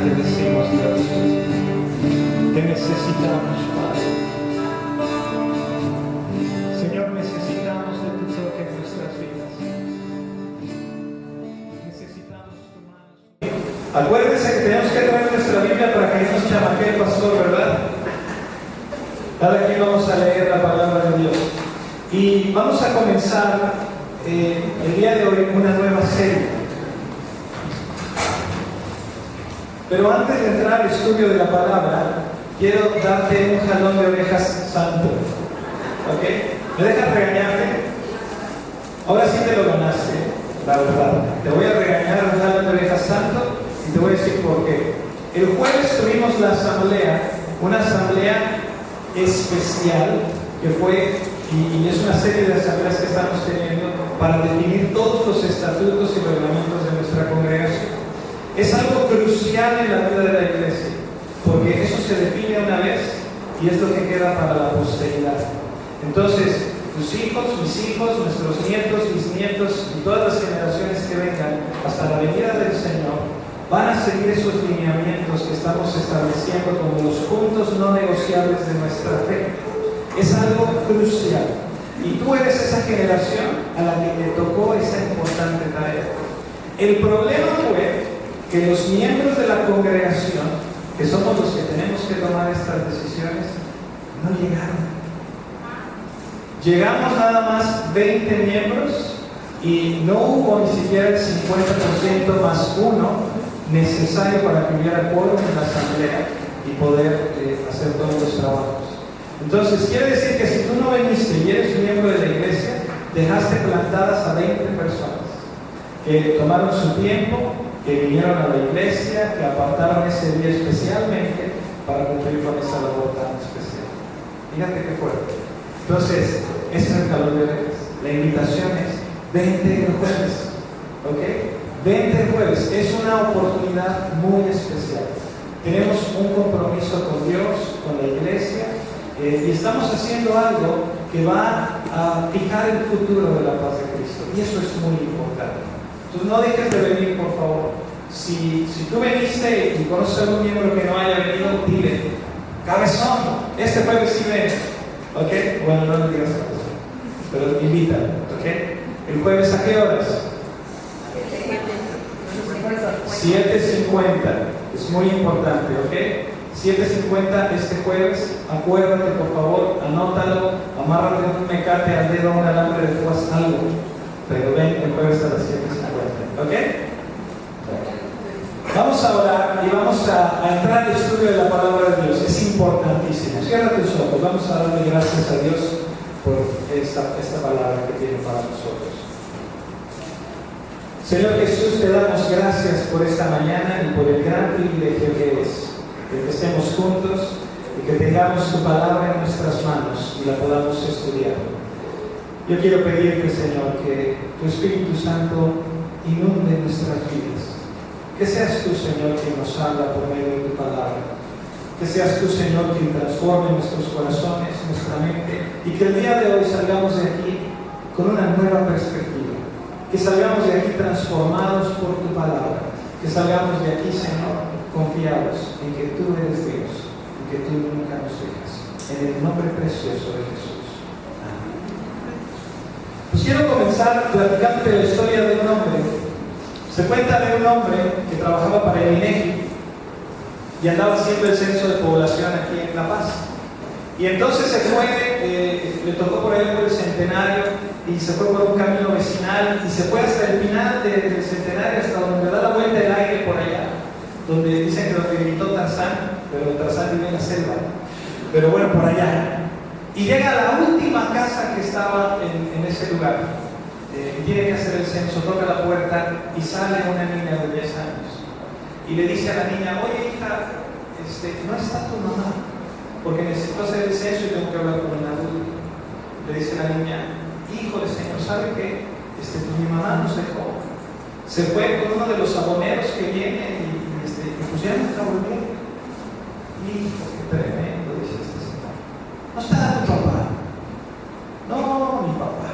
te decimos, Dios, te necesitamos, Padre. Señor, necesitamos de tu toque en nuestras vidas. Necesitamos tu mano. Acuérdense que tenemos que traer nuestra Biblia para que nos chamaquee el pastor, ¿verdad? Cada quien vamos a leer la palabra de Dios. Y vamos a comenzar el día de hoy una nueva serie. Pero antes de entrar al estudio de la palabra, quiero darte un jalón de orejas santo. ¿Ok? ¿Me dejas regañarte? Ahora sí te lo ganaste, la verdad. Te voy a regañar un jalón de orejas santo y te voy a decir por qué. El jueves tuvimos la asamblea, una asamblea especial que fue, y es una serie de asambleas que estamos teniendo para definir todos los estatutos y reglamentos de nuestra congregación. Es algo crucial en la vida de la iglesia, porque eso se define una vez y es lo que queda para la posteridad. Entonces, tus hijos, mis hijos, nuestros nietos, bisnietos y todas las generaciones que vengan hasta la venida del Señor van a seguir esos lineamientos que estamos estableciendo como los puntos no negociables de nuestra fe. Es algo crucial. Y tú eres esa generación a la que le tocó esa importante tarea. El problema fue que los miembros de la congregación, que somos los que tenemos que tomar estas decisiones, no llegaron. Llegamos nada más 20 miembros y no hubo ni siquiera el 50% más uno necesario para que hubiera quórum en la asamblea y poder hacer todos los trabajos. Entonces, quiere decir que si tú no viniste y eres miembro de la iglesia, dejaste plantadas a 20 personas que tomaron su tiempo, que vinieron a la iglesia, que apartaron ese día especialmente para cumplir con esa labor tan especial. Fíjate qué fuerte. Entonces, ese es el calor de orejas. La invitación es: vente el jueves, ¿ok? Vente el jueves. Es una oportunidad muy especial. Tenemos un compromiso con Dios, con la iglesia, y estamos haciendo algo que va a fijar el futuro de la paz de Cristo. Y eso es muy importante. Entonces no dejes de venir, por favor. Si tú veniste y conoces a algún miembro que no haya venido, dile: cabezón, este jueves sí ven. ¿Ok? Bueno, no le digas cabezón, pero invítalo. ¿Ok? ¿El jueves a qué horas? 7:50. Es muy importante. ¿Ok? 7:50 este jueves. Acuérdate, por favor, anótalo, amárrate un mecate al dedo, un alambre de púas, algo. Pero ven el jueves a las 7:50. ¿Ok? Vamos a orar y vamos a entrar al estudio de la palabra de Dios. Es importantísimo. Cierra tus ojos. Vamos a darle gracias a Dios por esta palabra que tiene para nosotros. Señor Jesús, te damos gracias por esta mañana y por el gran privilegio que es que estemos juntos y que tengamos tu palabra en nuestras manos y la podamos estudiar. Yo quiero pedirte, Señor, que tu Espíritu Santo inunde nuestras vidas. Que seas tú, Señor, quien nos habla por medio de tu palabra. Que seas tú, Señor, quien transforme nuestros corazones, nuestra mente, y que el día de hoy salgamos de aquí con una nueva perspectiva. Que salgamos de aquí transformados por tu palabra. Que salgamos de aquí, Señor, confiados en que tú eres Dios y que tú nunca nos dejas. En el nombre precioso de Jesús. Amén. Pues quiero comenzar platicándote la historia de un hombre. Se cuenta de un hombre que trabajaba para el INEGI y andaba haciendo el censo de población aquí en La Paz. Y entonces se fue, le tocó por ahí por el Centenario y se fue por un camino vecinal y se fue hasta el final del Centenario, hasta donde da la vuelta el aire por allá, donde dicen que donde gritó Tarzán, pero Tarzán vive en la selva. Pero bueno, por allá. Y llega a la última casa que estaba en ese lugar. Tiene que hacer el censo, toca la puerta y sale una niña de 10 años. Y le dice a la niña: oye, hija, no está tu mamá, porque necesito hacer el censo y tengo que hablar con un adulto. Le dice la niña: híjole, señor, ¿sabe qué? Mi mamá nos dejó. Se fue con uno de los aboneros que viene y pues ya no está volviendo. Hijo, qué tremendo, dice este señor. ¿No está tu papá? No, mi papá.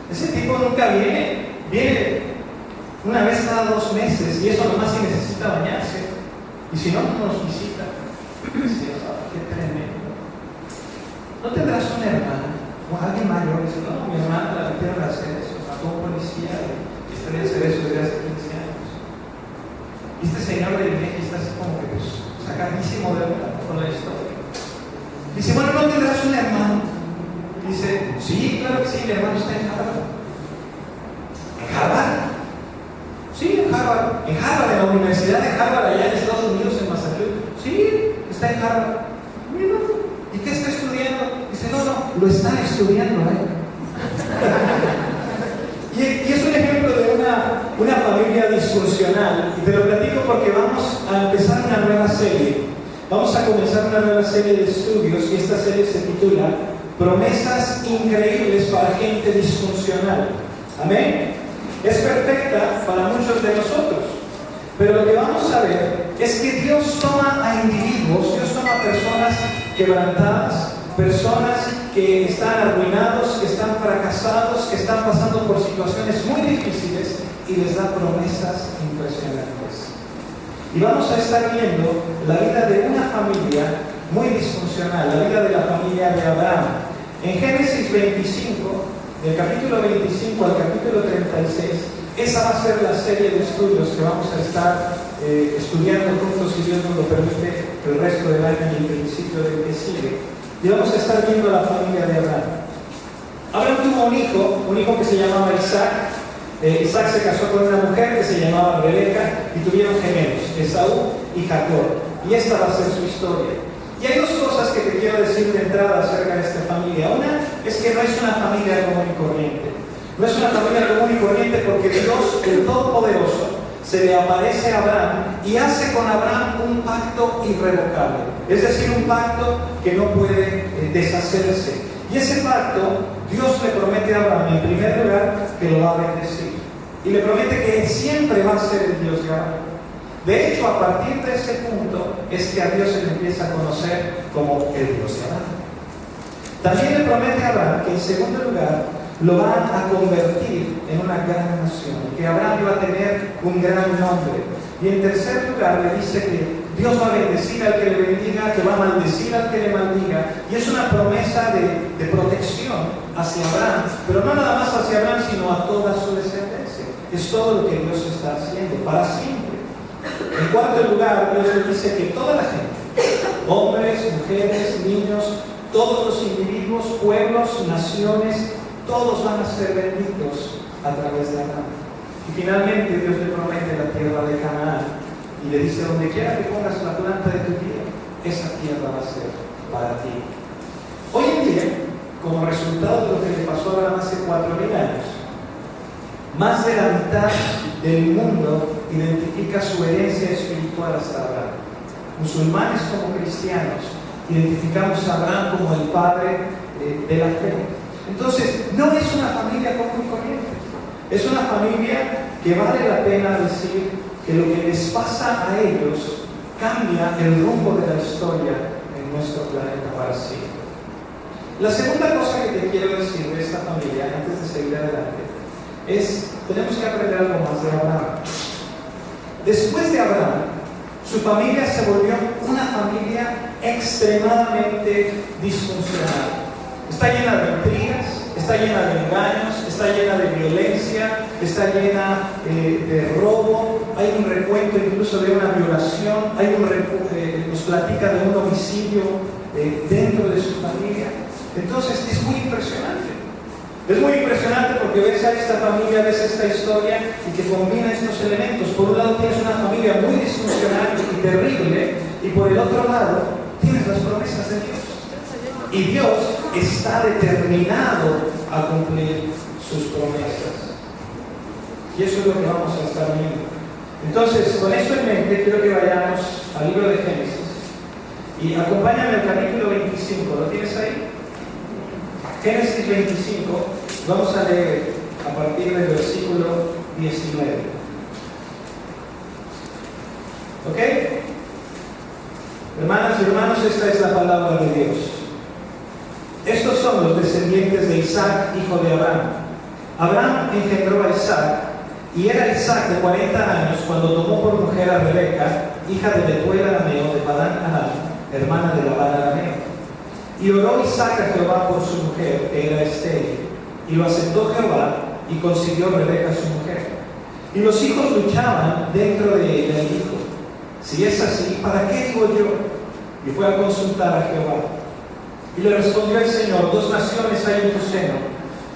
Ese tipo nunca viene una vez cada 2 meses, y eso nomás si necesita bañarse. Y si no nos visita, dice, oh, qué tremendo. ¿No tendrás una hermana o alguien mayor? Dice, no, mi hermana la metieron a hacer eso, mató a un policía y estaría a hacer eso desde hace 15 años. Y este señor de Inegi está así como que pues, sacadísimo de una con la historia. Dice, bueno, ¿no tendrás un hermano? Dice, sí, claro que sí, mi hermano está en Harvard. ¿En Harvard? Sí, en Harvard. En Harvard, en la Universidad de Harvard, allá en Estados Unidos, en Massachusetts. Sí, está en Harvard. Mira, ¿y qué está estudiando? Dice, no, lo están estudiando, Y es un ejemplo de una familia disfuncional. Y te lo platico porque vamos a empezar una nueva serie. Vamos a comenzar una nueva serie de estudios y esta serie se titula Promesas increíbles para gente disfuncional. Amén. Es perfecta para muchos de nosotros, pero lo que vamos a ver es que Dios toma a individuos, Dios toma a personas quebrantadas, personas que están arruinados, que están fracasados, que están pasando por situaciones muy difíciles y les da promesas impresionantes. Y vamos a estar viendo la vida de una familia muy disfuncional, la vida de la familia de Abraham. En Génesis 25, del capítulo 25 al capítulo 36, esa va a ser la serie de estudios que vamos a estar estudiando juntos, si Dios nos lo permite, el resto del año y el principio del que sigue. Y vamos a estar viendo la familia de Abraham. Abraham tuvo un hijo que se llamaba Isaac. Isaac se casó con una mujer que se llamaba Rebeca y tuvieron gemelos, Esaú y Jacob. Y esta va a ser su historia. Y hay dos cosas que te quiero decir de entrada acerca de esta familia. Una es que no es una familia común y corriente. No es una familia común y corriente porque Dios, el Todopoderoso, se le aparece a Abraham y hace con Abraham un pacto irrevocable. Es decir, un pacto que no puede deshacerse. Y ese pacto, Dios le promete a Abraham, en primer lugar, que lo va a bendecir. Y le promete que Él siempre va a ser el Dios de Abraham. De hecho, a partir de ese punto, es que a Dios se le empieza a conocer como el Dios de Abraham. También le promete a Abraham que, en segundo lugar, lo van a convertir en una gran nación, que Abraham iba a tener un gran nombre. Y en tercer lugar, le dice que Dios va a bendecir al que le bendiga, que va a maldecir al que le maldiga. Y es una promesa de protección hacia Abraham, pero no nada más hacia Abraham, sino a toda su descendencia. Es todo lo que Dios está haciendo, para siempre. En cuarto lugar, Dios le dice que toda la gente, hombres, mujeres, niños, todos los individuos, pueblos, naciones, todos van a ser benditos a través de Abraham. Y finalmente Dios le promete la tierra de Canaán y le dice, donde quiera que pongas la planta de tu pie, esa tierra va a ser para ti. Hoy en día, como resultado de lo que le pasó a Abraham hace 4,000 años, más de la mitad del mundo identifica su herencia espiritual hasta Abraham. Musulmanes como cristianos identificamos a Abraham como el padre de la fe. Entonces, no es una familia común y corriente. Es una familia que vale la pena decir que lo que les pasa a ellos cambia el rumbo de la historia en nuestro planeta para siempre. La segunda cosa que te quiero decir de esta familia, antes de seguir adelante, es, tenemos que aprender algo más de Abraham. Después de Abraham, su familia se volvió una familia extremadamente disfuncional. Está llena de intrigas, está llena de engaños, está llena de violencia, está llena de robo. Hay un recuento incluso de una violación, nos platica de un homicidio dentro de su familia. Entonces es muy impresionante. Es muy impresionante porque ves a esta familia, ves esta historia y que combina estos elementos. Por un lado tienes una familia muy disfuncional y terrible, y por el otro lado tienes las promesas de Dios. Y Dios está determinado a cumplir sus promesas. Y eso es lo que vamos a estar viendo. Entonces, con esto en mente, quiero que vayamos al libro de Génesis. Y acompáñame al capítulo 25. ¿Lo tienes ahí? Génesis 25, vamos a leer a partir del versículo 19. ¿Ok? Hermanas y hermanos, esta es la palabra de Dios. Estos son los descendientes de Isaac, hijo de Abraham. Abraham engendró a Isaac, y era Isaac de 40 años cuando tomó por mujer a era Rebeca, hija de Betuel arameo de Padán Aram, hermana de Labán arameo. Y oró Isaac a Jehová por su mujer, que era estéril, y lo aceptó Jehová, y consiguió Rebeca su mujer. Y los hijos luchaban dentro de ella, y dijo: si es así, ¿para qué digo yo? Y fue a consultar a Jehová. Y le respondió el Señor: 2 naciones hay en tu seno,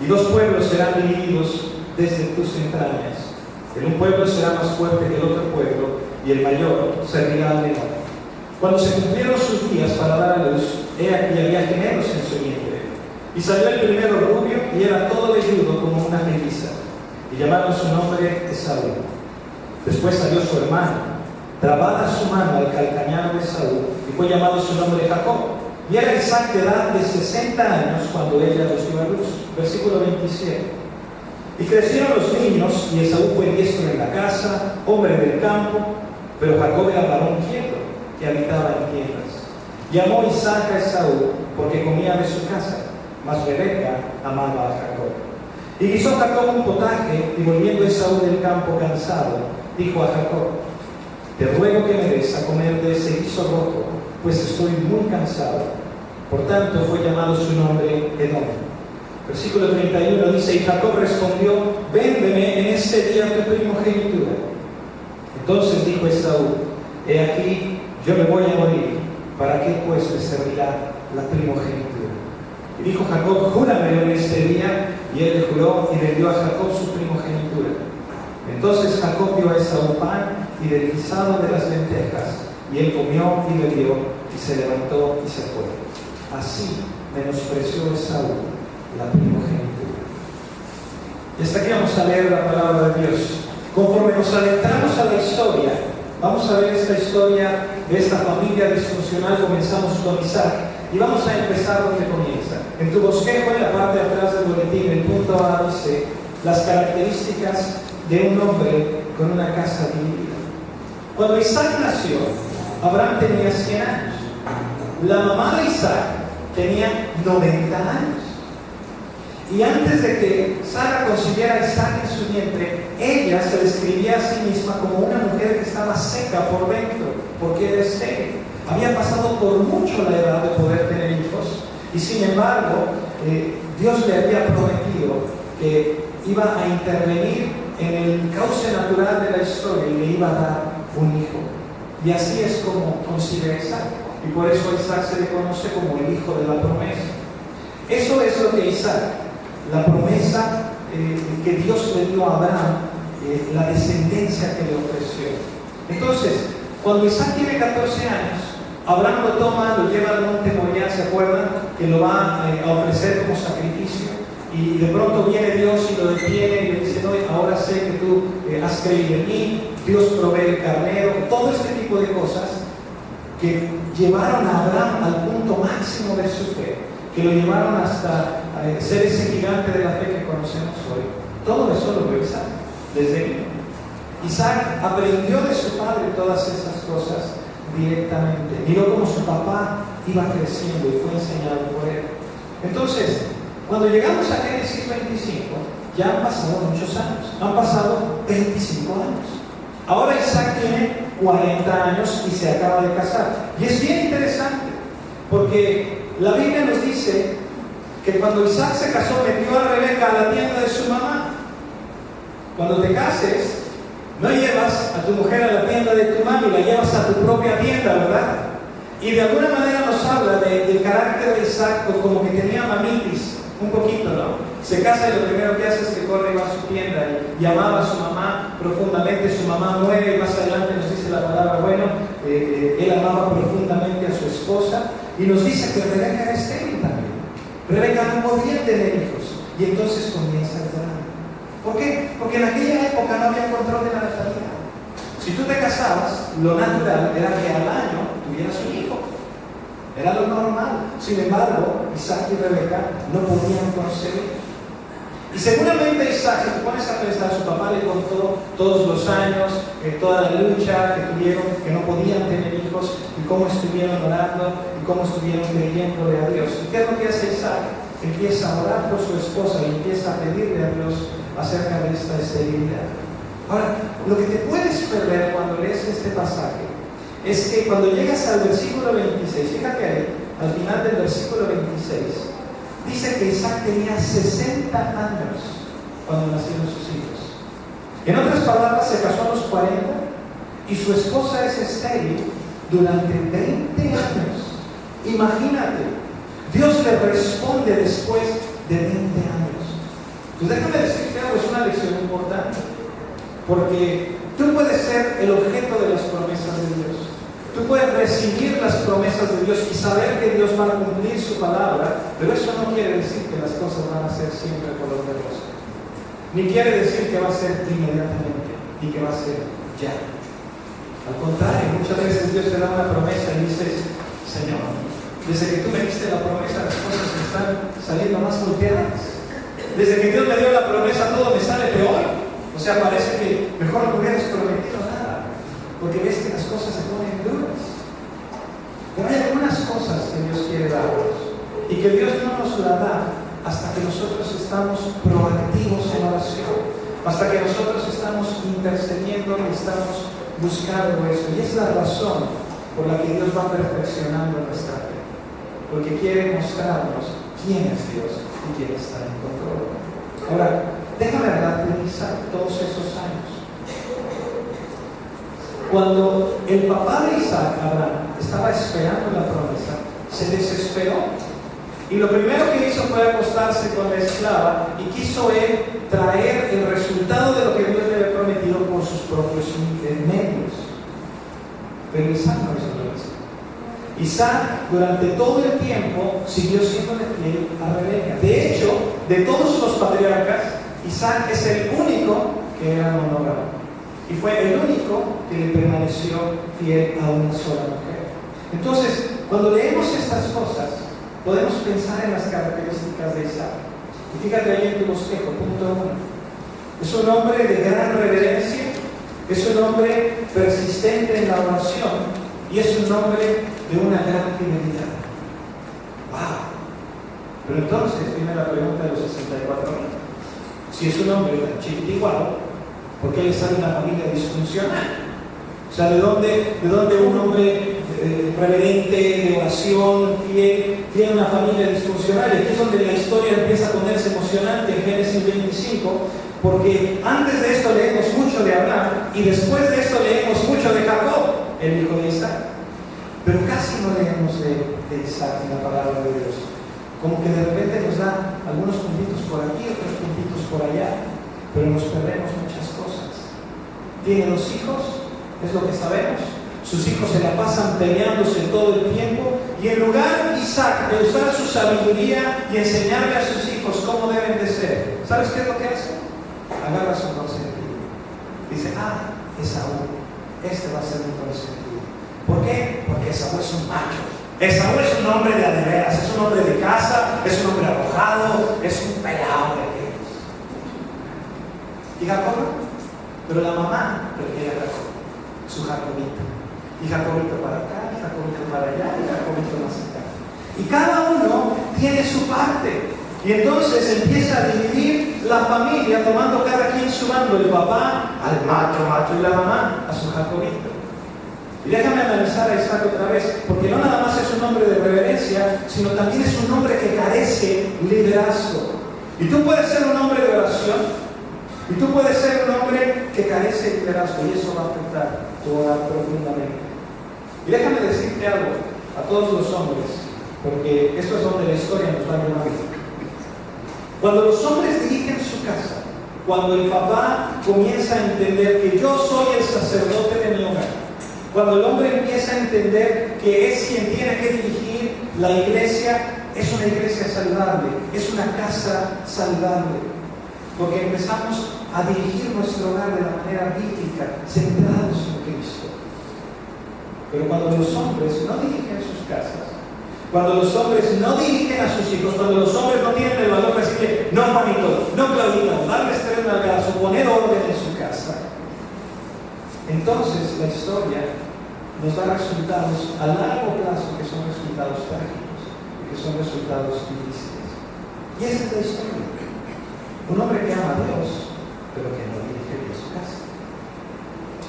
y 2 pueblos serán divididos desde tus entrañas. El un pueblo será más fuerte que el otro pueblo, y el mayor servirá al menor. Cuando se cumplieron sus días para dar a luz, he aquí había gemelos en su vientre. Y salió el primero rubio, y era todo velludo como una melisa, y llamaron su nombre Esaú. Después salió su hermano, trabada su mano al calcañar de Esaú, y fue llamado su nombre Jacob. Y era Isaac de edad de 60 años cuando ella los dio a luz. Versículo 27. Y crecieron los niños, y Esaú fue diestro en la casa, hombre del campo, pero Jacob era varón quieto, que habitaba en tiendas. Y amó Isaac a Esaú, porque comía de su casa, mas Rebeca amaba a Jacob. Y hizo Jacob un potaje, y volviendo Esaú del campo cansado, dijo a Jacob: te ruego que me des a comer de ese guiso rojo, pues estoy muy cansado. Por tanto fue llamado su nombre Edom. Versículo 31 dice: y Jacob respondió: véndeme en este día tu primogenitura. Entonces dijo Esaú: he aquí, yo me voy a morir, ¿para qué pues me servirá la primogenitura? Y dijo Jacob: júramelo en este día. Y él le juró, y le dio a Jacob su primogenitura. Entonces Jacob dio a Esaú pan y del guisado de las lentejas, y él comió y bebió, y se levantó y se fue. Así menospreció Esaú la primogenitura. Y hasta aquí vamos a leer la palabra de Dios. Conforme nos adentramos a la historia, vamos a ver esta historia de esta familia disfuncional. Comenzamos con Isaac, y vamos a empezar donde comienza. En tu bosquejo, en la parte de atrás del boletín, el punto A dice: las características de un hombre con una casa dividida. Cuando Isaac nació, Abraham tenía 100 años. La mamá de Isaac tenía 90 años. Y antes de que Sara concibiera a Isaac en su vientre, ella se describía a sí misma como una mujer que estaba seca por dentro, porque era estéril. Había pasado por mucho la edad de poder tener hijos, y sin embargo, Dios le había prometido que iba a intervenir en el cauce natural de la historia y le iba a dar un hijo. Y así es como concibe a Isaac, y por eso Isaac se le conoce como el hijo de la promesa. Eso es lo que Isaac, la promesa que Dios le dio a Abraham, la descendencia que le ofreció. Entonces, cuando Isaac tiene 14 años, Abraham lo toma, lo lleva al monte Moriah, ¿se acuerdan? Que lo va a ofrecer como sacrificio. Y de pronto viene Dios y lo detiene y le dice: no, ahora sé que tú has creído en mí. Dios provee el carnero. Todo este tipo de cosas que llevaron a Abraham al punto máximo de su fe, que lo llevaron hasta ser ese gigante de la fe que conocemos hoy. Todo eso lo vio Isaac desde niño. Isaac aprendió de su padre todas esas cosas directamente. Miró cómo su papá iba creciendo y fue enseñado por él. Entonces, cuando llegamos a Génesis 25, ya han pasado muchos años. Han pasado 25 años. Ahora Isaac tiene 40 años y se acaba de casar. Y es bien interesante, porque la Biblia nos dice que cuando Isaac se casó, metió a Rebeca a la tienda de su mamá. Cuando te cases, no llevas a tu mujer a la tienda de tu mami, la llevas a tu propia tienda, ¿verdad? Y de alguna manera nos habla del carácter de Isaac, como que tenía mamitis, un poquito, ¿no? Se casa y lo primero que hace es que corre y va a su tienda y amaba a su mamá profundamente. Su mamá muere y más adelante nos dice la palabra, bueno, él amaba profundamente a su esposa, y nos dice que Rebeca era estéril también. Rebeca no podía tener hijos, y entonces comienza el drama. ¿Por qué? Porque en aquella época no había control de la natalidad. Si tú te casabas, lo natural era que al año tuvieras un hijo. Era lo normal. Sin embargo, Isaac y Rebeca no podían concebir. Y seguramente Isaac, si te pones a pensar, su papá le contó todos los años, toda la lucha que tuvieron, que no podían tener hijos, y cómo estuvieron orando, y cómo estuvieron creyéndole a Dios. ¿Y qué es lo que hace Isaac? Empieza a orar por su esposa y empieza a pedirle a Dios acerca de esta esterilidad. Ahora, lo que te puedes perder cuando lees este pasaje es que cuando llegas al versículo 26, fíjate ahí, al final del versículo 26, dice que Isaac tenía 60 años cuando nacieron sus hijos. En otras palabras, se casó a los 40 y su esposa es estéril durante 20 años. Imagínate, Dios le responde después de 20 años. Pues déjame decirte algo, es una lección importante, porque tú puedes ser el objeto de las promesas de Dios. Tú puedes recibir las promesas de Dios y saber que Dios va a cumplir su palabra, pero eso no quiere decir que las cosas van a ser siempre color de rosa. Ni quiere decir que va a ser inmediatamente, ni que va a ser ya. Al contrario, muchas veces Dios te da una promesa y dices, Señor, desde que tú me diste la promesa, las cosas me están saliendo más volteadas. Desde que Dios me dio la promesa, todo me sale peor. O sea, parece que mejor no hubieras prometido nada, porque ves que las cosas se ponen duras. Pero hay algunas cosas que Dios quiere darnos y que Dios no nos la da hasta que nosotros estamos proactivos en oración, hasta que nosotros estamos intercediendo y estamos buscando eso. Y es la razón por la que Dios va perfeccionando nuestra fe, porque quiere mostrarnos quién es Dios y quién está en control. Ahora, déjame relativizar todos esos años. Cuando el papá de Isaac, Abraham, estaba esperando la promesa, se desesperó. Y lo primero que hizo fue acostarse con la esclava y quiso él traer el resultado de lo que Dios le había prometido por sus propios medios. Pero Isaac no hizo eso. Isaac durante todo el tiempo siguió siendo fiel a Rebeca. De hecho, de todos los patriarcas, Isaac es el único que era monógamo. Y fue el único que le permaneció fiel a una sola mujer. Entonces, cuando leemos estas cosas, podemos pensar en las características de Isaac. Y fíjate ahí en tu bosquejo, punto 1. Es un hombre de gran reverencia, es un hombre persistente en la oración y es un hombre de una gran fidelidad. ¡Wow! Pero entonces viene la pregunta de los 64.000. Si es un hombre tan chiquitiguado, ¿por qué le sale una familia disfuncional? O sea, ¿de dónde un hombre reverente, de oración, fiel, tiene una familia disfuncional? Y aquí es donde la historia empieza a ponerse emocionante en Génesis 25, porque antes de esto leemos mucho de Abraham y después de esto leemos mucho de Jacob, el hijo de Isaac. Pero casi no leemos de Isaac en la palabra de Dios. Como que de repente nos da algunos puntitos por aquí, otros puntitos por allá, pero nos perdemos muchas cosas. Tiene 2 hijos, es lo que sabemos. Sus hijos se la pasan peleándose todo el tiempo y en lugar Isaac de usar su sabiduría y enseñarle a sus hijos cómo deben de ser, ¿sabes qué es lo que hace? Agarra su consentido. Dice, Esaú, este va a ser mi consentido. ¿Por qué? Porque Esaú es un macho. Esaú es un hombre de adeveras, es un hombre de casa, es un hombre arrojado, es un pelado de aquellos. ¿Y Jacob? Pero la mamá prefiere a Jacob, su Jacobito. Y Jacobito para acá, y Jacobito para allá, y Jacobito más acá. Y cada uno tiene su parte. Y entonces empieza a dividir la familia, tomando cada quien su bando, el papá al macho, y la mamá a su Jacobito. Y déjame analizar a Isaac otra vez, porque no nada más es un hombre de reverencia, sino también es un hombre que carece liderazgo. Y tú puedes ser un hombre de oración, y tú puedes ser un hombre que carece de liderazgo, y eso va a afectar tu orar profundamente. Y déjame decirte algo a todos los hombres, porque esto es donde la historia nos va a llevar. Cuando los hombres dirigen su casa, cuando el papá comienza a entender que yo soy el sacerdote de mi hogar, cuando el hombre empieza a entender que es quien tiene que dirigir la iglesia, es una iglesia saludable, es una casa saludable, porque empezamos a dirigir nuestro hogar de la manera bíblica, centrados en Cristo. Pero cuando los hombres no dirigen sus casas, cuando los hombres no dirigen a sus hijos, cuando los hombres no tienen el valor de decirle, no Juanito, no Claudita, darles 3 nalgadas o poner orden en su casa, entonces la historia nos da resultados a largo plazo que son resultados trágicos, que son resultados difíciles. Y esa es la historia. Un hombre que ama a Dios, pero que no dirige bien su casa.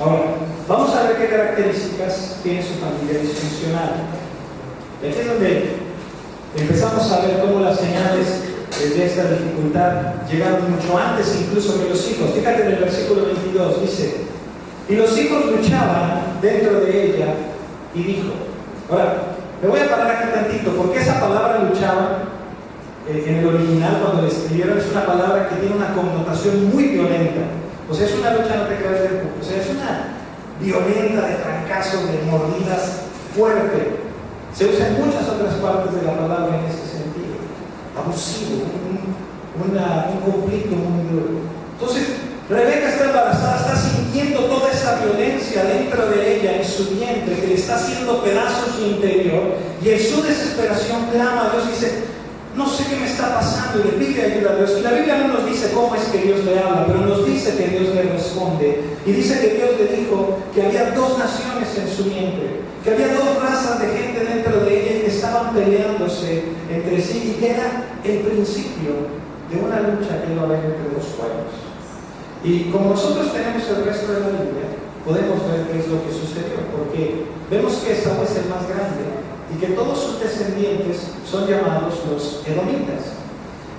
Ahora, Vamos a ver qué características tiene su familia disfuncional. Y aquí es donde empezamos a ver cómo las señales de esta dificultad llegaron mucho antes incluso que los hijos. Fíjate en el versículo 22, dice: y los hijos luchaban dentro de ella, y dijo. Ahora, me voy a parar aquí tantito, porque esa palabra luchaba en el original cuando la escribieron es una palabra que tiene una connotación muy violenta. O sea, es una lucha, no te creas, o sea, es una violenta de fracasos, de mordidas fuerte. Se usa en muchas otras partes de la palabra en ese sentido. Abusivo, un conflicto muy duro. Entonces, Rebeca está embarazada, está sintiendo toda esa violencia dentro de ella, en su vientre, que le está haciendo pedazos su interior, y en su desesperación clama a Dios y dice: no sé qué me está pasando, y le pide ayuda a Dios. Y la Biblia no nos dice cómo es que Dios le habla, pero nos dice que Dios le responde. Y dice que Dios le dijo que había dos naciones en su vientre, que había dos razas de gente dentro de ella y que estaban peleándose entre sí, y que era el principio de una lucha que iba a haber entre dos pueblos. Y como nosotros tenemos el resto de la Biblia, podemos ver qué es lo que sucedió, porque vemos que Esaú es el más grande y que todos sus descendientes son llamados los edomitas.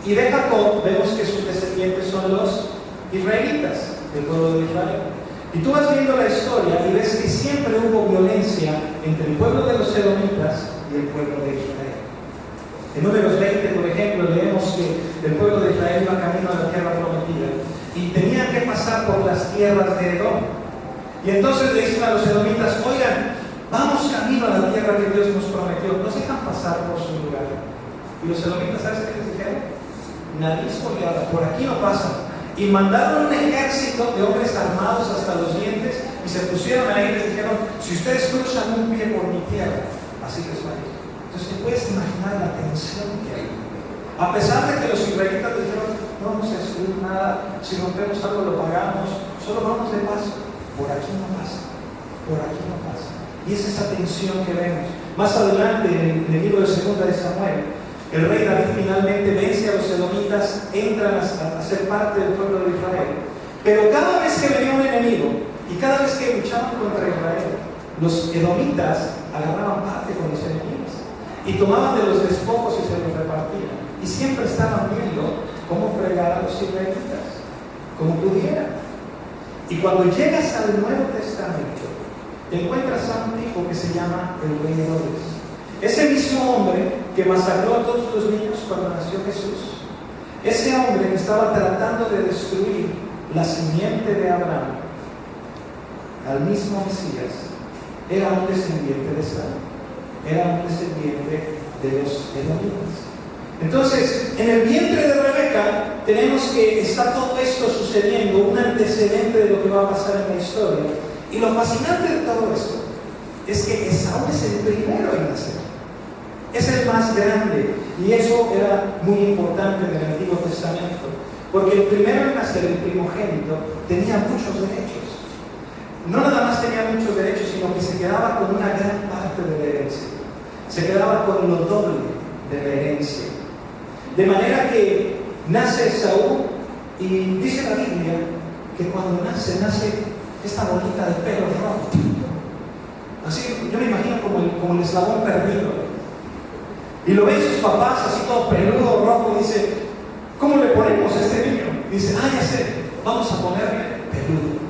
Y de Jacob vemos que sus descendientes son los israelitas, del pueblo de Israel. Y tú vas viendo la historia y ves que siempre hubo violencia entre el pueblo de los edomitas y el pueblo de Israel. En Números 20, por ejemplo, leemos que el pueblo de Israel iba camino a la tierra prometida y tenían que pasar por las tierras de Edom. Y entonces le dicen a los edomitas: oigan, vamos camino a la tierra que Dios nos prometió. Nos dejan pasar por su lugar. Y los edomitas, ¿sabes qué les dijeron? Nariz colgada, por aquí no pasan. Y mandaron un ejército de hombres armados hasta los dientes y se pusieron ahí y les dijeron: si ustedes cruzan un pie por mi tierra, así les va a ir. Entonces te puedes imaginar la tensión que hay. A pesar de que los israelitas dijeron: no vamos a destruir nada, si rompemos algo lo pagamos, solo vamos de paso. Por aquí no pasa, por aquí no pasa. Y es esa tensión que vemos. Más adelante, en el libro de 2 de Samuel, el rey David finalmente vence a los edomitas, entran a ser parte del pueblo de Israel. Pero cada vez que venía un enemigo y cada vez que luchaban contra Israel, los edomitas agarraban parte con los enemigos y tomaban de los despojos y se los repartían. Y siempre estaban viendo cómo fregar a los israelitas, como pudieran. Y cuando llegas al Nuevo Testamento, te encuentras a un tipo que se llama el rey Herodes. Ese mismo hombre que masacró a todos los niños cuando nació Jesús. Ese hombre que estaba tratando de destruir la simiente de Abraham, al mismo Mesías, era un descendiente de Saúl, era un descendiente de los edomitas. Entonces, en el vientre de Rebeca tenemos que está todo esto sucediendo, un antecedente de lo que va a pasar en la historia. Y lo fascinante de todo esto es que Esaú es el primero en nacer. Es el más grande. Y eso era muy importante en el Antiguo Testamento. Porque el primero en nacer, el primogénito, tenía muchos derechos. No nada más tenía muchos derechos, sino que se quedaba con una gran parte de la herencia. Se quedaba con lo doble de la herencia. De manera que nace Esaú y dice la Biblia que cuando nace esta bolita de pelo rojo. Así, yo me imagino como el eslabón perdido. Y lo ven sus papás así todo peludo, rojo, y dice: ¿cómo le ponemos a este niño? Y dice: ya sé, vamos a ponerle peludo.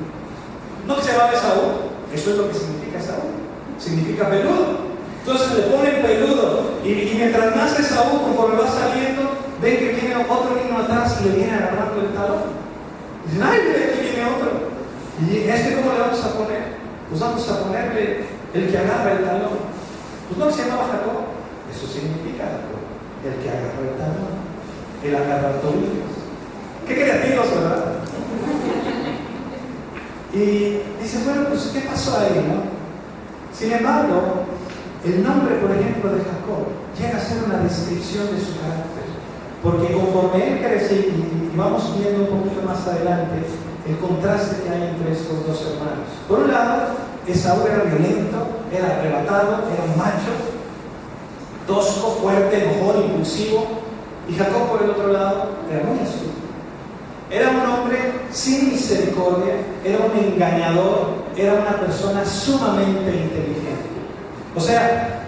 ¿No que se llama Esaú? Eso es lo que significa Esaú. Significa peludo. Entonces le ponen peludo. Y mientras nace Esaú, conforme va saliendo, ven que viene otro niño atrás y le viene agarrando el talón. Dicen: ¡ay, mira, aquí viene otro! ¿Y cómo le vamos a poner? Pues vamos a ponerle el que agarra el talón. Pues no se llamaba Jacob. Eso significa Jacob, el que agarra el talón, el agarra tobillos. Qué creativos, ¿verdad? Y dice: bueno, pues ¿qué pasó ahí, no? Sin embargo, el nombre, por ejemplo, de Jacob llega a ser una descripción de su carácter. Porque conforme él crece, y vamos viendo un poquito más adelante, el contraste que hay entre estos dos hermanos. Por un lado, Esaú era violento, era arrebatado, era un macho, tosco, fuerte, enojón, impulsivo. Y Jacob, por el otro lado, era muy astuto. Era un hombre sin misericordia, era un engañador, era una persona sumamente inteligente. O sea,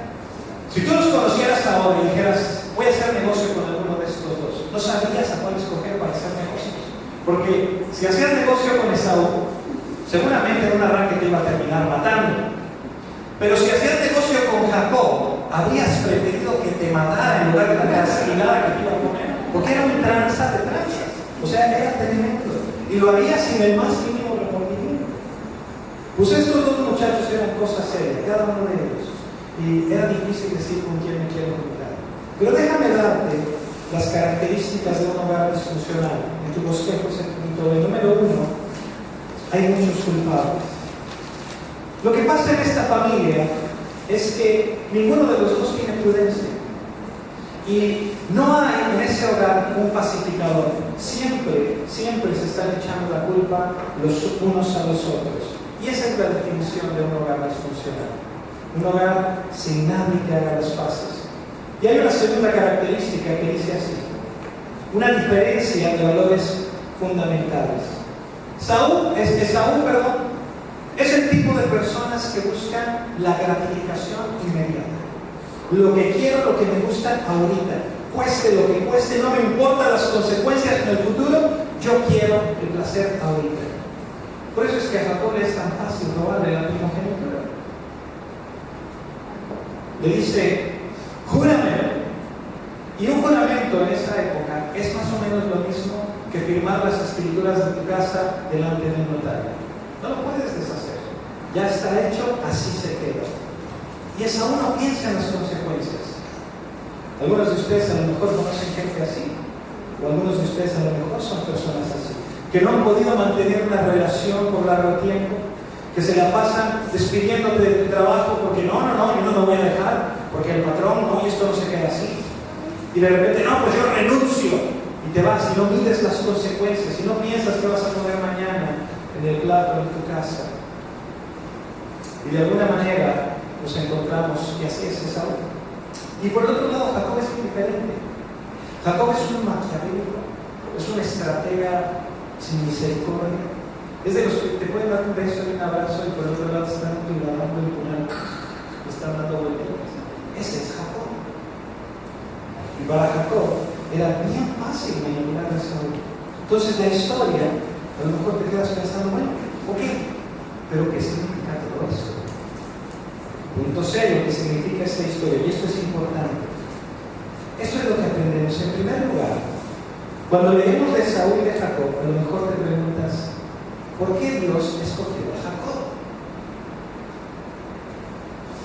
si tú los conocieras ahora y dijeras, voy a hacer negocio con alguno de estos dos, no sabrías a cuál escoger para hacer negocios. Porque si hacías negocio con Esaú, seguramente en un arranque te iba a terminar matando. Pero si hacías negocio con Jacob, habrías preferido que te matara en lugar de la castigada que te iba a poner. Porque era un tranza de tranzas. O sea, era tremendo. Y lo haría sin el más mínimo remordimiento. Pues estos dos muchachos eran cosas serias, cada uno de ellos. Y era difícil decir con quién me quiero juntar. Pero déjame darte las características de un hogar disfuncional. En tu bosquejo se punto de número 1, hay muchos culpables. Lo que pasa en esta familia es que ninguno de los dos tiene prudencia. Y no hay en ese hogar un pacificador. Siempre se están echando la culpa los unos a los otros. Y esa es la definición de un hogar disfuncional. Un hogar sin nadie que haga las paces. Y hay una segunda característica que dice así: una diferencia de valores fundamentales. Esaú, es el tipo de personas que buscan la gratificación inmediata. Lo que quiero, lo que me gusta ahorita, cueste lo que cueste, no me importan las consecuencias en el futuro, yo quiero el placer ahorita. Por eso es que a Jacob le es tan fácil robarle la primogenitura. Le dice, júrame. Y un juramento en esa época es más o menos lo mismo que firmar las escrituras de tu casa delante del notario. No lo puedes deshacer. Ya está hecho, así se queda. Y Esaú no piensa en las consecuencias. Algunos de ustedes a lo mejor conocen gente así, o algunos de ustedes a lo mejor son personas así, que no han podido mantener una relación por largo tiempo, que se la pasan despidiéndote de tu trabajo porque yo no me voy a dejar, porque el patrón no, y esto no se queda así. Y de repente, no, pues yo renuncio, y te vas y no mides las consecuencias, y no piensas que vas a comer mañana en el plato de tu casa. Y de alguna manera nos encontramos que así es Esaú. Y por el otro lado, Jacob es diferente. Jacob es un maquiavélico, es un estratega sin misericordia. Es de los que te pueden dar un beso y un abrazo y por el otro lado están lavando el puñal, están dando vueltas. Ese es Jacob. Y para Jacob era bien fácil manipular a Esaú. Entonces la historia, a lo mejor te quedas pensando, bueno, ok, pero ¿qué significa todo esto? Punto serio, ¿qué significa esta historia? Y esto es importante. Esto es lo que aprendemos. En primer lugar, cuando leemos de Esaú y de Jacob, a lo mejor te preguntas, ¿por qué Dios escogió a Jacob?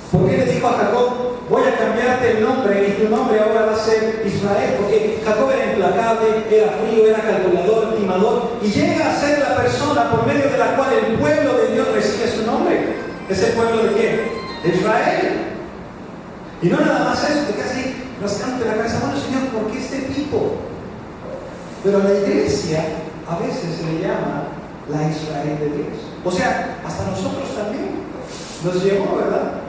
¿Por qué le dijo a Jacob, voy a cambiarte el nombre y tu nombre ahora va a ser Israel? Porque Jacob era implacable, era frío, era calculador, timador, y llega a ser la persona por medio de la cual el pueblo de Dios recibe su nombre. ¿Es el pueblo de quién? De Israel. Y no nada más eso, te quedas ahí rascándote la cabeza, bueno Señor, ¿por qué este tipo? Pero a la iglesia a veces se le llama la Israel de Dios. O sea, hasta nosotros también nos llegó, ¿verdad?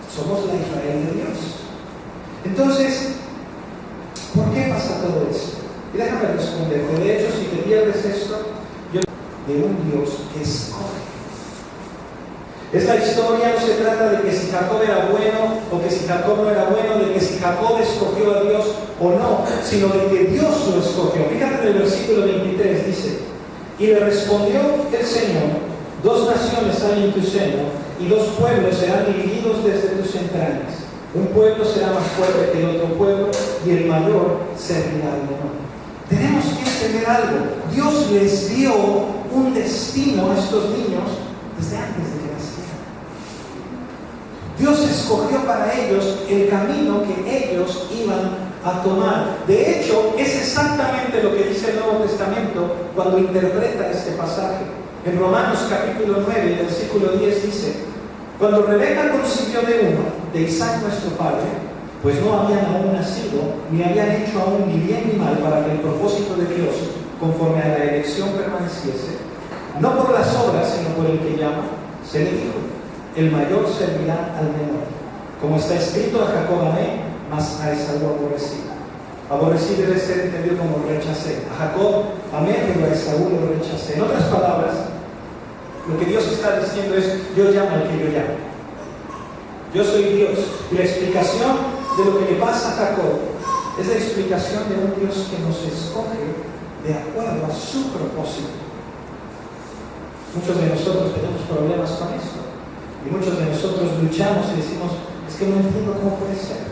Somos la Israel de Dios. Entonces, ¿por qué pasa todo esto? Y déjame responderte. De hecho, si te pierdes esto, yo de un Dios que escoge. Esta historia no se trata de que si Jacob era bueno o que si Jacob no era bueno, de que si Jacob escogió a Dios o no, sino de que Dios lo escogió. Fíjate en el versículo 23, dice, y le respondió el Señor, 2 naciones hay en tu seno, y 2 pueblos serán divididos desde tus entrañas. Un pueblo será más fuerte que el otro pueblo, y el mayor servirá al menor. Tenemos que entender algo. Dios les dio un destino a estos niños desde antes de que nacieran. Dios escogió para ellos el camino que ellos iban a tomar. De hecho, es exactamente lo que dice el Nuevo Testamento cuando interpreta este pasaje. En Romanos capítulo 9, versículo 10 dice, cuando Rebeca concibió de uno, de Isaac nuestro padre, pues no habían aún nacido, ni habían hecho aún ni bien ni mal para que el propósito de Dios, conforme a la elección, permaneciese, no por las obras, sino por el que llama, se le dijo, el mayor servirá al menor. Como está escrito, a Jacob amé, mas a Esaú aborrecí. Aborrecí debe ser entendido como rechacé. A Jacob amé, pero a Esaú lo rechacé. En otras palabras, Lo que Dios está diciendo es, yo llamo al que yo llamo. Yo soy Dios. Y la explicación de lo que le pasa a Jacob es la explicación de un Dios que nos escoge de acuerdo a su propósito. Muchos de nosotros tenemos problemas con esto. Y muchos de nosotros luchamos y decimos, es que no entiendo cómo puede ser.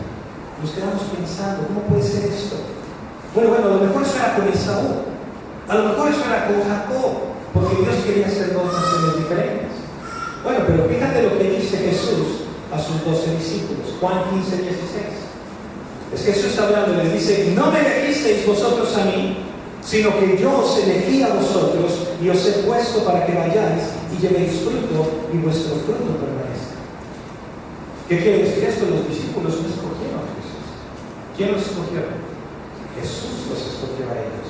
Nos quedamos pensando, ¿cómo puede ser esto? Bueno, a lo mejor eso era con Esaú. A lo mejor eso era con Jacob, porque Dios quería hacer dos naciones diferentes. Bueno, pero fíjate lo que dice Jesús a sus 12 discípulos, Juan 15, 16. Es que Jesús hablando les dice, no me elegisteis vosotros a mí, sino que yo os elegí a vosotros y os he puesto para que vayáis y llevéis fruto y vuestro fruto permanezca. ¿Qué quiere decir esto? Los discípulos no escogieron a Jesús. ¿Quién los escogió? Jesús los escogió a ellos.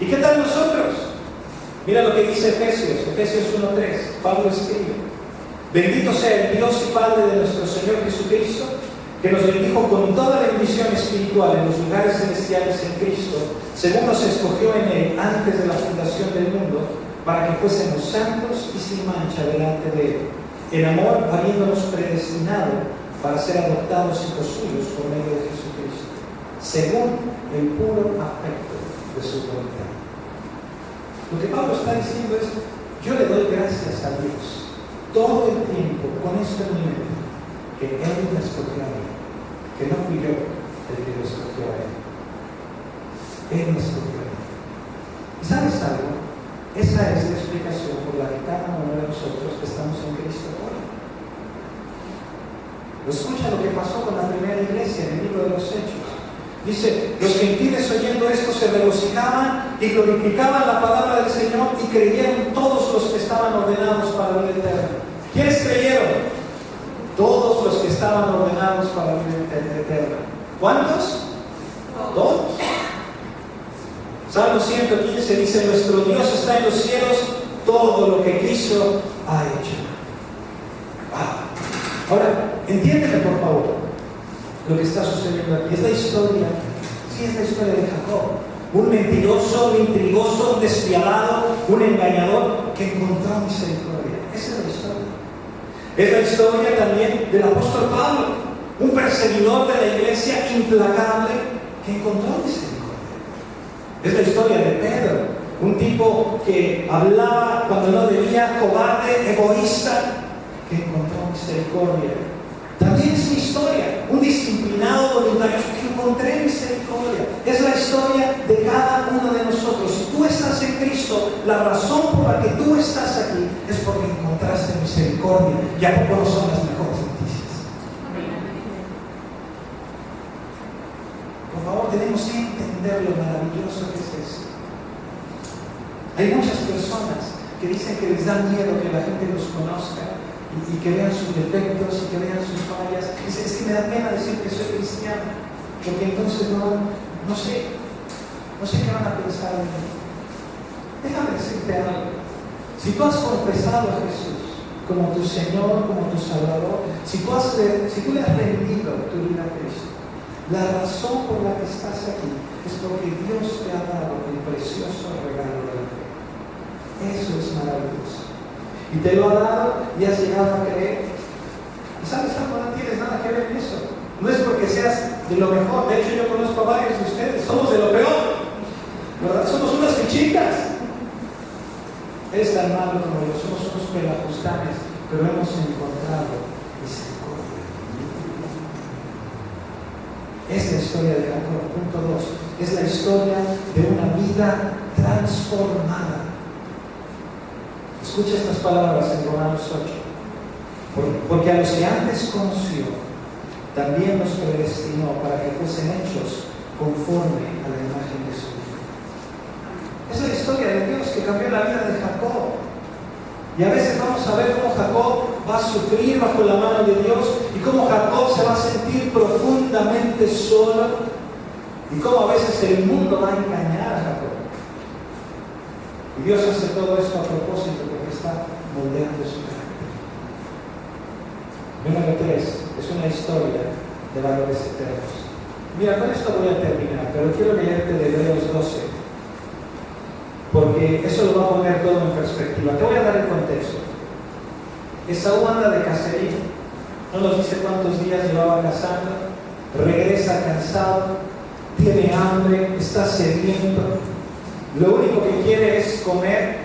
¿Y qué tal nosotros? Mira lo que dice Efesios 1:3. Pablo escribe, bendito sea el Dios y Padre de nuestro Señor Jesucristo, que nos bendijo con toda la bendición espiritual en los lugares celestiales en Cristo, según nos escogió en Él antes de la fundación del mundo, para que fuésemos santos y sin mancha delante de Él, en amor habiéndonos predestinado para ser adoptados hijos suyos por medio de Jesucristo, según el puro afecto de su voluntad. Lo que Pablo está diciendo es, yo le doy gracias a Dios todo el tiempo con esto en mi mente, que Él me escogió a mí, que no fui yo el que lo escogió a Él. Él me escogió a mí. ¿Y sabes algo? Esa es la explicación por la que cada uno de nosotros que estamos en Cristo hoy. Escucha lo que pasó con la primera iglesia en el libro de los Hechos. Dice, los gentiles oyendo esto se regocijaban y glorificaban la palabra del Señor y creyeron todos los que estaban ordenados para la vida eterna. ¿Quiénes creyeron? Todos los que estaban ordenados para la vida eterna. ¿Cuántos? Todos. Salmo 115 dice, nuestro Dios está en los cielos, todo lo que quiso ha hecho. Ahora, entiéndeme por favor lo que está sucediendo aquí. Es la historia, sí, es la historia de Jacob, un mentiroso, un intrigoso, un despiadado, un engañador que encontró misericordia. Esa es la historia. Es la historia también del apóstol Pablo, un perseguidor de la iglesia implacable que encontró misericordia. Es la historia de Pedro, un tipo que hablaba cuando no debía, cobarde, egoísta, que encontró misericordia. También es mi historia, un disciplinado voluntario que encontré misericordia. Es la historia de cada uno de nosotros. Si tú estás en Cristo, la razón por la que tú estás aquí es porque encontraste misericordia. Y a poco no son las mejores noticias. Por favor, tenemos que entender lo maravilloso que es esto. Hay muchas personas que dicen que les da miedo que la gente los conozca y que vean sus defectos y que vean sus fallas. Es que me da pena decir que soy cristiano, porque entonces no sé qué van a pensar de mí. Déjame decirte algo. Si tú has confesado a Jesús como tu Señor, como tu Salvador, si tú le has rendido tu vida a Cristo, la razón por la que estás aquí es porque Dios te ha dado el precioso regalo de la fe. Eso es maravilloso. Y te lo ha dado y has llegado a creer. Y sabes algo, no tienes nada que ver en eso. No es porque seas de lo mejor. De hecho, yo conozco a varios de ustedes. Somos de lo peor, ¿verdad? Somos unas fichitas. Eres tan malo como yo. Somos unos pelajustanes, pero hemos encontrado misericordia. Es la historia de Jacob. Punto 2. Es la historia de una vida transformada. Escucha estas palabras en Romanos 8. Porque a los que antes conoció, también los predestinó para que fuesen hechos conforme a la imagen de su Hijo. Es la historia de Dios que cambió la vida de Jacob. Y a veces vamos a ver cómo Jacob va a sufrir bajo la mano de Dios y cómo Jacob se va a sentir profundamente solo y cómo a veces el mundo va a engañar a Jacob. Y Dios hace todo esto a propósito porque está moldeando su carácter. Número 3, es una historia de valores eternos. Mira, con esto voy a terminar, pero quiero leerte de Hebreos 12, porque eso lo va a poner todo en perspectiva. Te voy a dar el contexto. Esaú anda de cacería, no nos dice cuántos días llevaba cazando, regresa cansado, tiene hambre, está sediento, lo único que quiere es comer,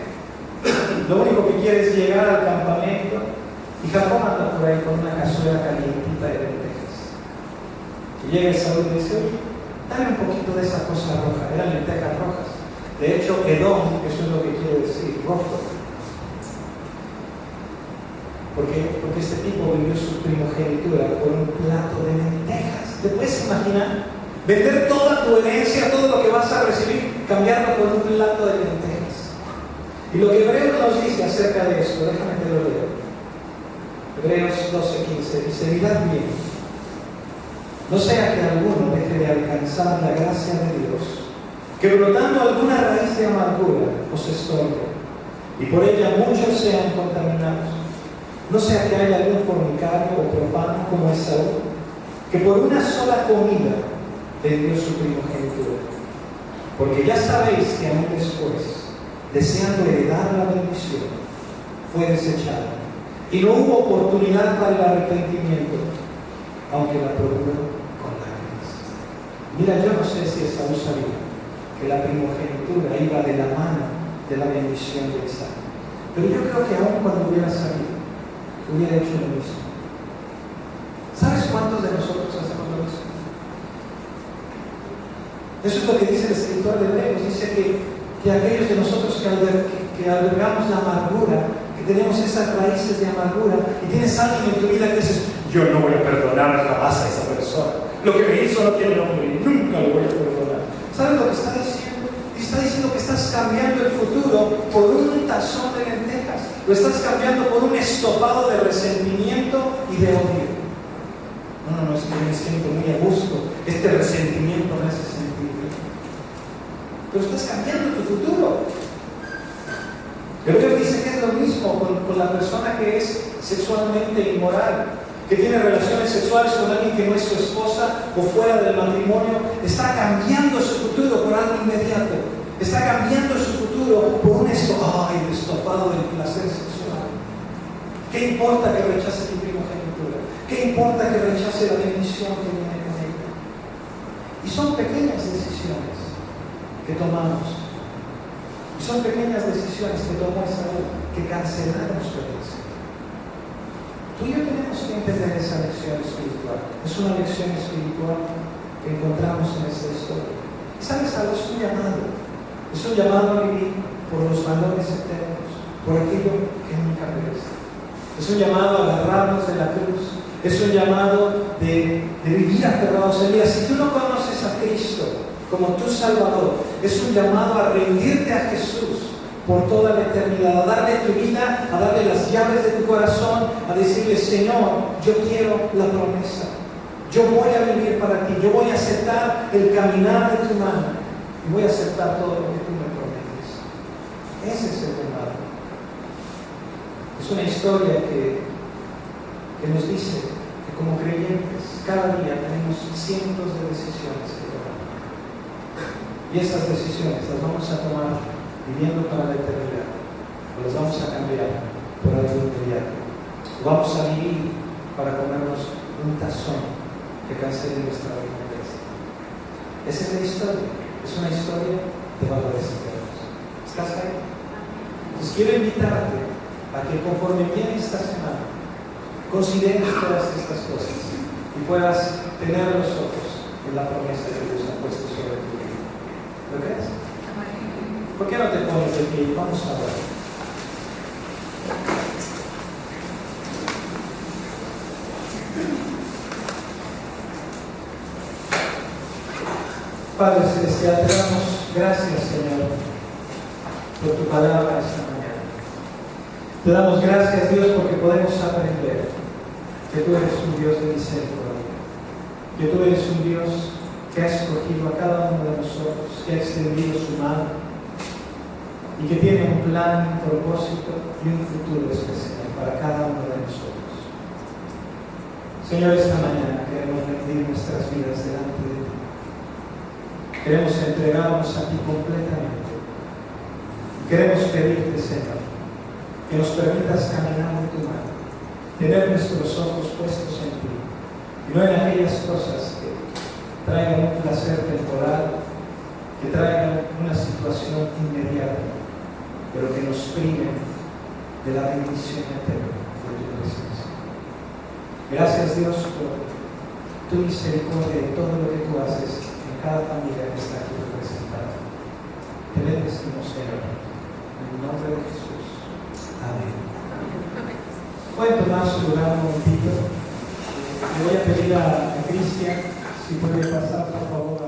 lo único que quiere es llegar al campamento, y Jacob anda por ahí con una cazuela calientita de lentejas. Y llega Esaú y dice: oye, dame un poquito de esa cosa roja. Eran lentejas rojas. De hecho, Edom, eso es lo que quiere decir, rojo. Porque este tipo vendió su primogenitura por un plato de lentejas. ¿Te puedes imaginar? Vender toda tu herencia, todo lo que vas a recibir, cambiarlo por un plato de lentejas. Y lo que Hebreos nos dice acerca de esto, déjame que lo lea. Hebreos 12:15 dice: mirad bien, no sea que alguno deje de alcanzar la gracia de Dios, que brotando alguna raíz de amargura os estorbe, y por ella muchos sean contaminados. No sea que haya algún fornicario o profano como Esaú, que por una sola comida vendió su primogenitura. Porque ya sabéis que aún después, deseando heredar la bendición, fue desechado, y no hubo oportunidad para el arrepentimiento, aunque la procuró con lágrimas. Mira, yo no sé si Esaú sabía que la primogenitura iba de la mano de la bendición de Isaac, pero yo creo que aún cuando hubiera sabido, hubiera hecho lo mismo. ¿Sabes cuántos de nosotros hacemos lo mismo? Eso es lo que dice el escritor de Hebreos. Dice que aquellos de nosotros que albergamos la amargura, que tenemos esas raíces de amargura, y tienes alguien en tu vida que dices: yo no voy a perdonar jamás a esa persona, lo que me hizo no tiene nombre y nunca lo voy a perdonar. ¿Sabes lo que está diciendo? Está diciendo que estás cambiando el futuro por un tazón de lentejas, lo estás cambiando por un estofado de resentimiento y de odio. No, es que me siento muy a gusto, este resentimiento me hace sentir bien. Pero estás cambiando tu futuro. Pero Dios dice que es lo mismo con la persona que es sexualmente inmoral, que tiene relaciones sexuales con alguien que no es su esposa o fuera del matrimonio. Está cambiando su futuro por algo inmediato. Está cambiando su futuro por un estofado del placer sexual. ¿Qué importa que rechace tu primogenitura? ¿Qué importa que rechace la bendición que viene con ella? Y son pequeñas decisiones que tomamos. Y son pequeñas decisiones que tomó Esaú que cancelaron su herencia. Tú y yo tenemos que entender esa lección espiritual. Es una lección espiritual que encontramos en esta historia. ¿Sabes algo? Es un llamado. Es un llamado a vivir por los valores eternos, por aquello que nunca perece. Es un llamado a agarrarnos de la cruz. Es un llamado de vivir aferrados en ella. Si tú no conoces a Cristo como tu Salvador, es un llamado a rendirte a Jesús por toda la eternidad, a darle tu vida, a darle las llaves de tu corazón, a decirle: Señor, yo quiero la promesa, yo voy a vivir para ti, yo voy a aceptar el caminar de tu mano y voy a aceptar todo lo que tú me prometes. Ese es el llamado. Es una historia que nos dice que como creyentes cada día tenemos cientos de decisiones que tomar, y esas decisiones las vamos a tomar viviendo para la eternidad, o las vamos a cambiar por algo inmediato. Vamos a vivir para comernos un tazón que cancele nuestra recompensa. Esa es la historia. Es una historia de valores eternos. ¿Estás ahí? Entonces quiero invitarte a que conforme viene esta semana consideres todas estas cosas y puedas tener los ojos en la promesa que Dios ha puesto sobre tu vida. ¿Lo crees? ¿Por qué no te pones de pie? Vamos a orar. Padre Celestial, te damos gracias, Señor, por tu palabra esta mañana. Te damos gracias, Dios, porque podemos aprender que tú eres un Dios de misericordia, que tú eres un Dios que ha escogido a cada uno de nosotros, que ha extendido su mano y que tiene un plan, un propósito y un futuro especial para cada uno de nosotros. Señor, esta mañana queremos rendir nuestras vidas delante de ti. Queremos entregarnos a ti completamente. Queremos pedirte, Señor, que nos permitas caminar en tu mano, tener nuestros ojos puestos en ti, y no en aquellas cosas que traigan un placer temporal, que traigan una situación inmediata, pero que nos priven de la bendición eterna de tu presencia. Gracias, Dios, por tu misericordia y todo lo que tú haces en cada familia que está aquí representada. Te bendecimos, Señor, en el nombre de Jesús. Amén. Pueden tomar su lugar un momentito. Le voy a pedir a Cristian si puede pasar, por favor.